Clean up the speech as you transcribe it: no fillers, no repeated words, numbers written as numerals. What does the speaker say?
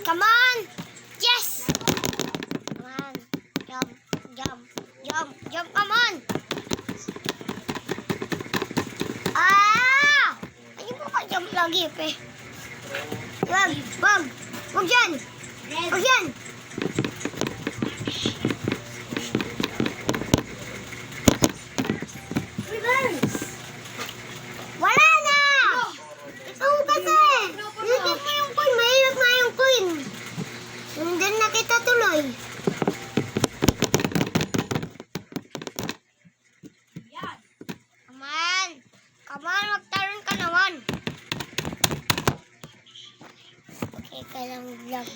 Come on! Yes! Come on. Jump, jump, jump, jump. Come on! Ah! Hindi mo ka jump lagi, pe. Wag, wag. Wag yan. Wag yan. Wala na! Ikaw kasi! Nilipin mo yung coin. Mahirap nga yung coin. Sundan na kita tuloy. Come on! Come on, magtaroon ka naman. Okay ka lang vlog.